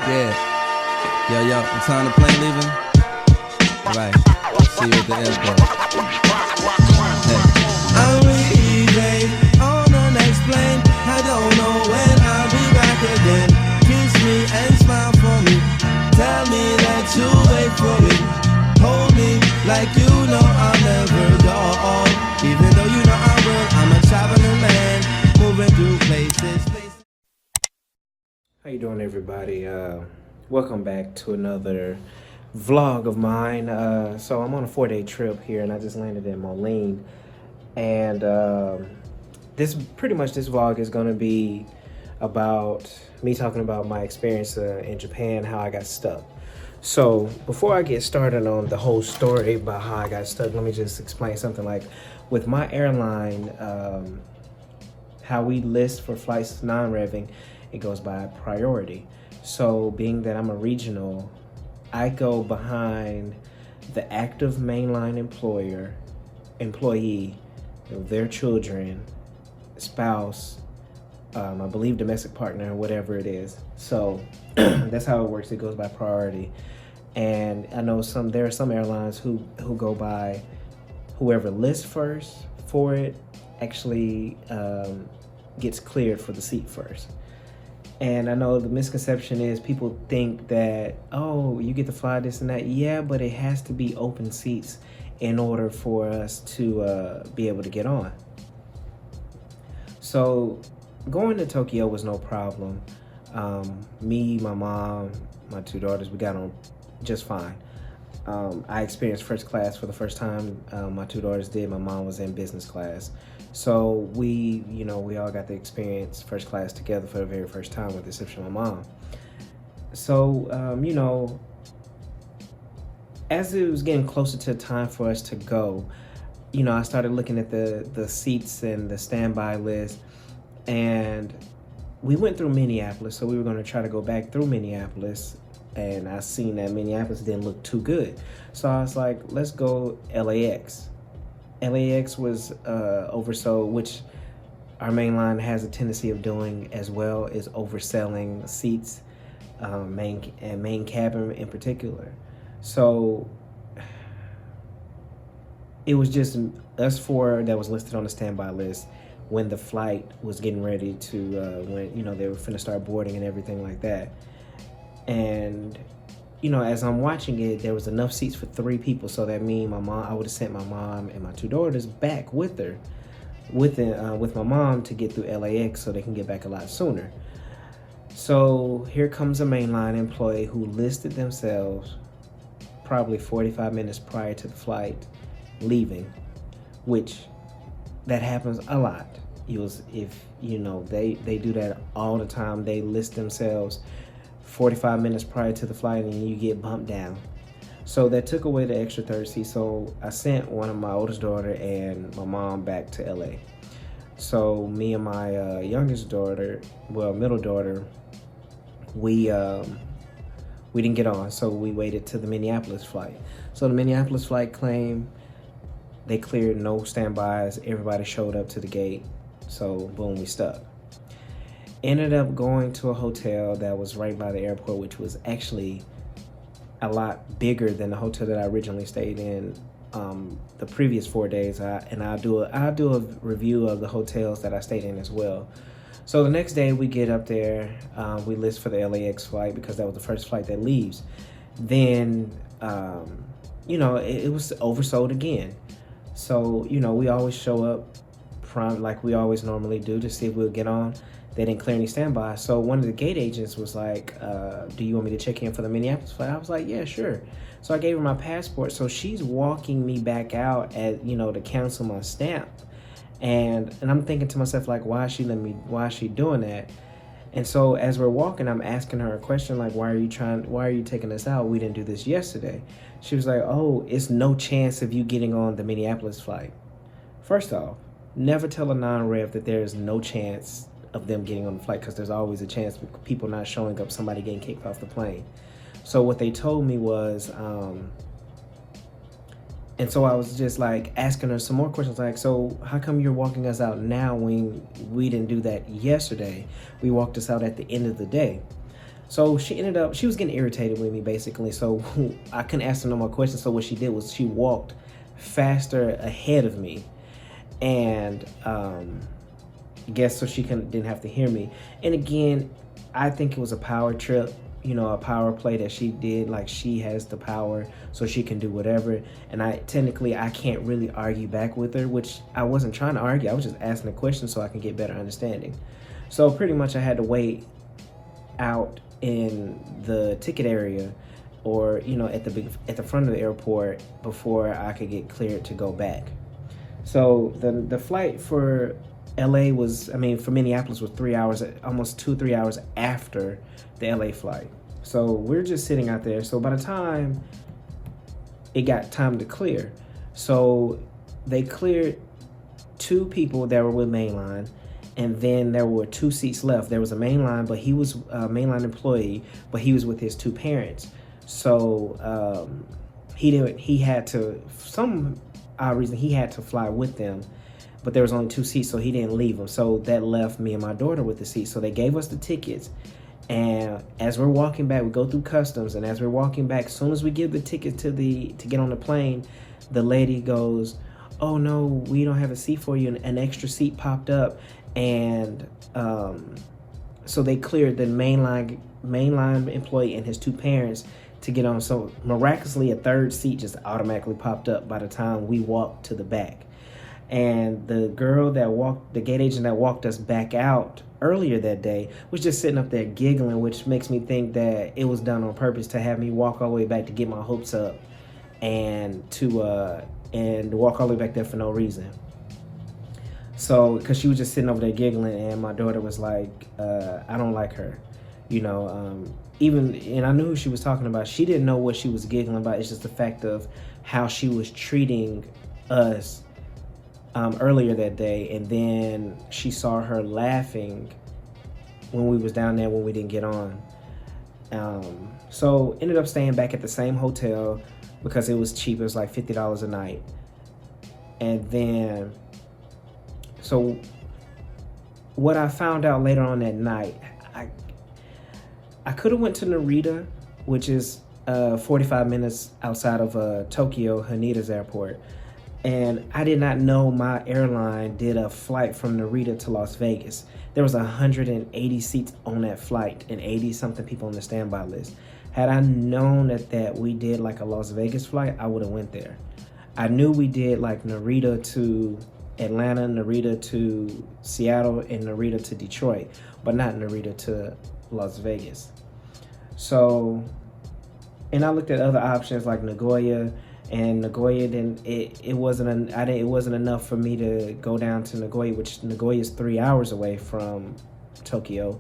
Yeah. Yo, what time the plane leaving? Alright. See you at the airport. Hey. I'm leaving on the next plane. I don't know when I'll be back again. Kiss me and smile for me. Tell me that you'll wait for me. Hold me like you know I'll never go. Even though you know I will. I'm a traveling man, moving through places. How you doing, everybody? Welcome back to another vlog of mine. So I'm on a 4-day trip here, and I just landed in Moline. And this vlog is going to be about me talking about my experience in Japan, how I got stuck. So before I get started on the whole story about how I got stuck, let me just explain something. Like with my airline, how we list for flights non-revving, it goes by priority. So being that I'm a regional, I go behind the active mainline employee, their children, spouse, I believe domestic partner, whatever it is. So that's how it works. It goes by priority. And I know there are some airlines who go by whoever lists first for it actually gets cleared for the seat first. And I know the misconception is people think that, oh, you get to fly this and that. Yeah, but it has to be open seats in order for us to be able to get on. So going to Tokyo was no problem. Me, my mom, my two daughters, we got on just fine. I experienced first class for the first time. My two daughters did. My mom was in business class. So we all got to experience first class together for the very first time, with the exception of my mom. So, as it was getting closer to time for us to go, I started looking at the seats and the standby list, and we went through Minneapolis. So we were going to try to go back through Minneapolis, and I seen that Minneapolis didn't look too good. So I was like, let's go LAX. LAX was oversold, which our mainline has a tendency of doing as well, is overselling seats, main cabin in particular. So it was just us four that was listed on the standby list when the flight was getting ready to, when they were finna start boarding and everything like that. And as I'm watching it, there was enough seats for 3 people, so that means I would have sent my mom and my two daughters back with my mom to get through LAX so they can get back a lot sooner. So here comes a mainline employee who listed themselves probably 45 minutes prior to the flight leaving, which that happens a lot. They do that all the time. They list themselves 45 minutes prior to the flight, and you get bumped down. So that took away the extra third seat. So I sent one of my oldest daughter and my mom back to LA. So me and my youngest daughter, middle daughter, we didn't get on. So we waited to the Minneapolis flight. So the Minneapolis flight they cleared, no standbys. Everybody showed up to the gate. So boom, we stuck. Ended up going to a hotel that was right by the airport, which was actually a lot bigger than the hotel that I originally stayed in the previous 4 days. I'll do a review of the hotels that I stayed in as well. So the next day we get up there, we list for the LAX flight because that was the first flight that leaves. Then, it was oversold again. So, we always show up prompt like we always normally do to see if we'll get on. They didn't clear any standby. So one of the gate agents was like, do you want me to check in for the Minneapolis flight? I was like, yeah, sure. So I gave her my passport. So she's walking me back out to cancel my stamp. And I'm thinking to myself, like, why is she doing that? And so as we're walking, I'm asking her a question like, why are you taking us out? We didn't do this yesterday. She was like, oh, it's no chance of you getting on the Minneapolis flight. First off, never tell a non-rev that there is no chance of them getting on the flight, because there's always a chance of people not showing up, somebody getting kicked off the plane. So what they told me was, and so I was just like asking her some more questions, like, so how come you're walking us out now when we didn't do that yesterday? We walked us out at the end of the day. So she was getting irritated with me basically. So I couldn't ask her no more questions. So what she did was she walked faster ahead of me, and guess so she didn't have to hear me. And again, I think it was a power trip, a power play that she did. Like, she has the power, so she can do whatever. And I can't really argue back with her, which I wasn't trying to argue. I was just asking a question so I can get better understanding. So pretty much I had to wait out in the ticket area, or at the front of the airport, before I could get cleared to go back. So the flight for LA for Minneapolis was 3 hours, almost 2-3 hours after the LA flight. So we're just sitting out there. So by the time it got time to clear, so they cleared 2 people that were with Mainline, and then there were 2 seats left. There was a Mainline, but he was a Mainline employee, but he was with his 2 parents. So he had to, for some odd reason, he had to fly with them, but there was only 2 seats, so he didn't leave them. So that left me and my daughter with the seats. So they gave us the tickets, and as we're walking back, we go through customs, and as we're walking back, as soon as we give the ticket to get on the plane, the lady goes, "Oh no, we don't have a seat for you." And an extra seat popped up, and so they cleared the mainline employee and his 2 parents to get on. So miraculously, a 3rd seat just automatically popped up by the time we walked to the back. And the gate agent that walked us back out earlier that day was just sitting up there giggling, which makes me think that it was done on purpose to have me walk all the way back to get my hopes up, and walk all the way back there for no reason. So, because she was just sitting over there giggling, and my daughter was like, I don't like her, and I knew who she was talking about. She didn't know what she was giggling about. It's just the fact of how she was treating us earlier that day, and then she saw her laughing when we was down there when we didn't get on. So ended up staying back at the same hotel because it was cheap. It was like $50 a night. And then, so what I found out later on that night, I could have went to Narita, which is 45 minutes outside of Tokyo, Hanedi's airport. And I did not know my airline did a flight from Narita to Las Vegas. There was 180 seats on that flight and 80-something people on the standby list. Had I known that we did like a Las Vegas flight, I would have went there. I knew we did like Narita to Atlanta, Narita to Seattle, and Narita to Detroit, but not Narita to Las Vegas. So, and I looked at other options like Nagoya, and Nagoya it wasn't enough for me to go down to Nagoya, which Nagoya is 3 hours away from Tokyo,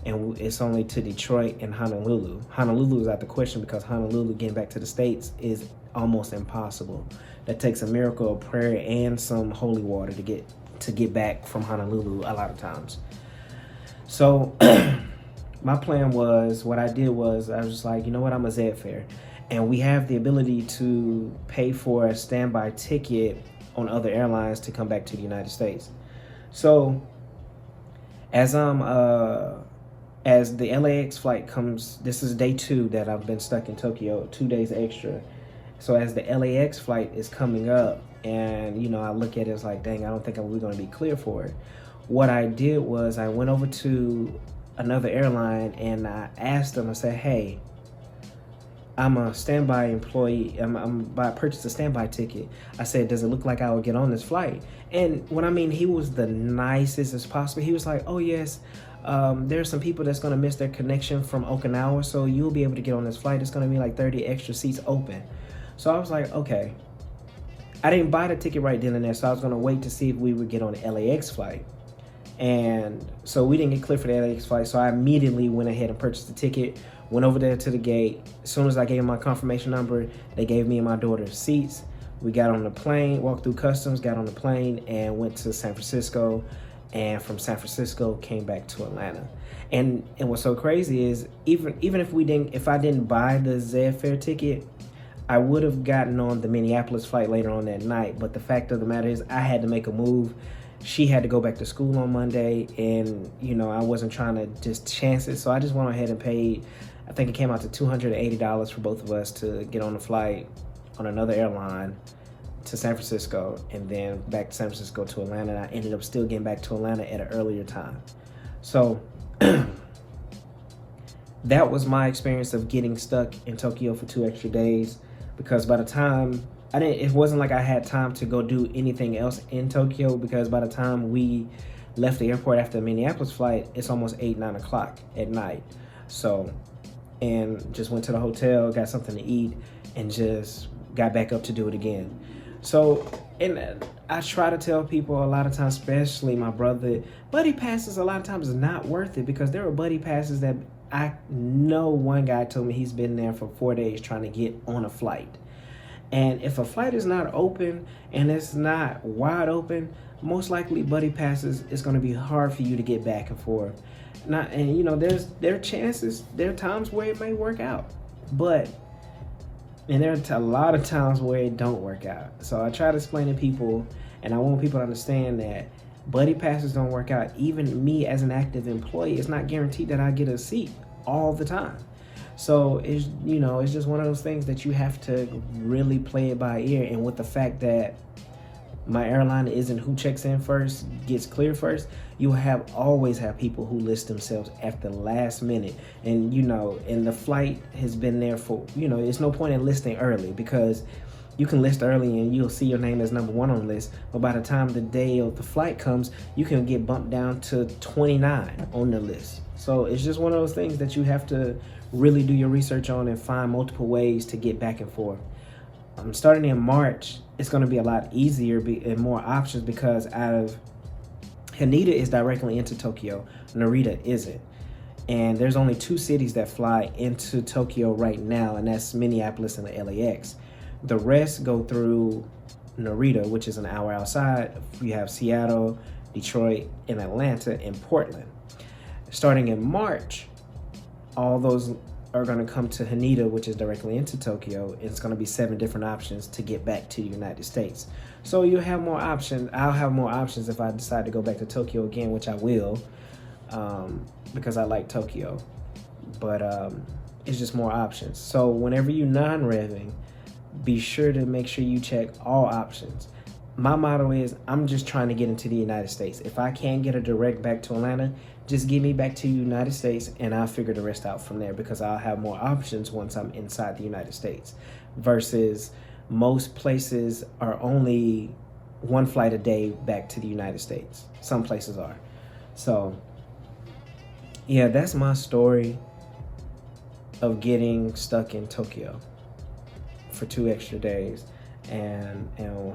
and it's only to Detroit and Honolulu. Honolulu is out the question because Honolulu getting back to the States is almost impossible. That takes a miracle of prayer and some holy water to get back from Honolulu a lot of times. So my plan was, what I did was, I was just like, you know what, I'm a Zed fare. And we have the ability to pay for a standby ticket on other airlines to come back to the United States. So as the LAX flight comes, this is day 2 that I've been stuck in Tokyo, 2 days extra. So as the LAX flight is coming up, and I look at it as like, dang, I don't think we're going to be clear for it. What I did was I went over to another airline and I asked them, I said, hey, I'm a standby employee. I purchased a standby ticket. I said, does it look like I would get on this flight? And he was the nicest as possible. He was like, oh yes, there's some people that's going to miss their connection from Okinawa, so you'll be able to get on this flight. It's going to be like 30 extra seats open. So I was like, okay. I didn't buy the ticket right then and there, so I was going to wait to see if we would get on the LAX flight. And so we didn't get clear for the LAX flight, so I immediately went ahead and purchased the ticket, went over there to the gate. As soon as I gave them my confirmation number, they gave me and my daughter seats. We got on the plane, walked through customs, got on the plane, and went to San Francisco. And from San Francisco, came back to Atlanta. And what's so crazy is, even if I didn't buy the Zed fare ticket, I would have gotten on the Minneapolis flight later on that night. But the fact of the matter is, I had to make a move. she had to go back to school on Monday, and you know, I wasn't trying to just chance it, so I just went ahead and paid. I think it came out to $280 for both of us to get on a flight on another airline to San Francisco, and then back to San Francisco to Atlanta. And I ended up still getting back to Atlanta at an earlier time. So that was my experience of getting stuck in Tokyo for 2 extra days, because by the time it wasn't like I had time to go do anything else in Tokyo, because by the time we left the airport after the Minneapolis flight, it's almost 9 o'clock at night. So, and just went to the hotel, got something to eat, and just got back up to do it again. So, and I try to tell people a lot of times, especially my brother, buddy passes a lot of times is not worth it, because there are buddy passes that I know one guy told me he's been there for 4 days trying to get on a flight. And if a flight is not open and it's not wide open, most likely buddy passes, it's going to be hard for you to get back and forth. And you know, there are times where it may work out, and there are a lot of times where it don't work out. So I try to explain to people, and I want people to understand that buddy passes don't work out. Even me as an active employee, it's not guaranteed that I get a seat all the time. So it's, you know, it's just one of those things that you have to really play it by ear. And with the fact that my airline isn't who checks in first, gets clear first, you always have people who list themselves at the last minute. And, you know, and the flight has been there for, you know, there's no point in listing early, because you can list early and you'll see your name as number 1 on the list. But by the time the day of the flight comes, you can get bumped down to 29 on the list. So it's just one of those things that you have to really do your research on and find multiple ways to get back and forth. Starting in March, it's going to be a lot easier and more options, because out of Haneda is directly into Tokyo, Narita isn't. And there's only 2 cities that fly into Tokyo right now, and that's Minneapolis and the LAX. The rest go through Narita, which is an hour outside. You have Seattle, Detroit, and Atlanta, and Portland. Starting in March, all those are going to come to Haneda, which is directly into Tokyo. It's going to be 7 different options to get back to the United States. So you'll have more options. I'll have more options if I decide to go back to Tokyo again, which I will, because I like Tokyo. But it's just more options. So whenever you're non-revving, be sure to make sure you check all options. My motto is, I'm just trying to get into the United States. If I can't get a direct back to Atlanta, just get me back to the United States, and I'll figure the rest out from there, because I'll have more options once I'm inside the United States. Versus most places are only 1 flight a day back to the United States. Some places are. So yeah, that's my story of getting stuck in Tokyo for 2 extra days, and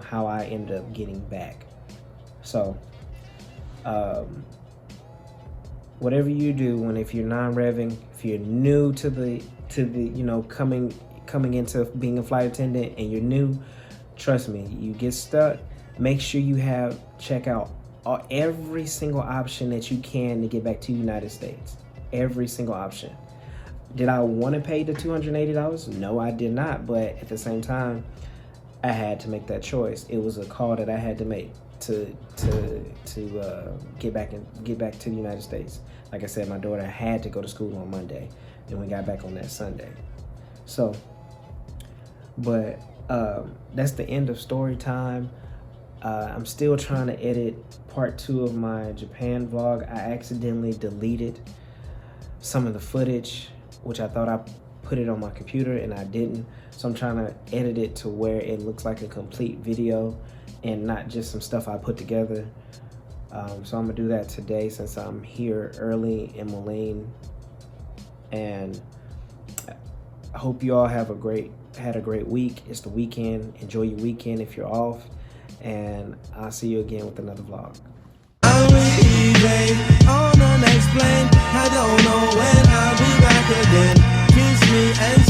how I ended up getting back. So whatever you do, if you're non-revving, if you're new to the you know, coming into being a flight attendant, and you're new, trust me, you get stuck, make sure you check out every single option that you can to get back to the United States. Every single option. Did I want to pay the $280? No, I did not. But at the same time, I had to make that choice. It was a call that I had to make to get back to the United States. Like I said, my daughter had to go to school on Monday, and we got back on that Sunday. So, but that's the end of story time. I'm still trying to edit part 2 of my Japan vlog. I accidentally deleted some of the footage, which I thought I put it on my computer, and I didn't. So I'm trying to edit it to where it looks like a complete video and not just some stuff I put together. So I'm gonna do that today, since I'm here early in Moline. And I hope you all had a great week. It's the weekend. Enjoy your weekend if you're off, and I'll see you again with another vlog. I'm leaving, unexplained. I don't know when I'll be back again. Kiss me and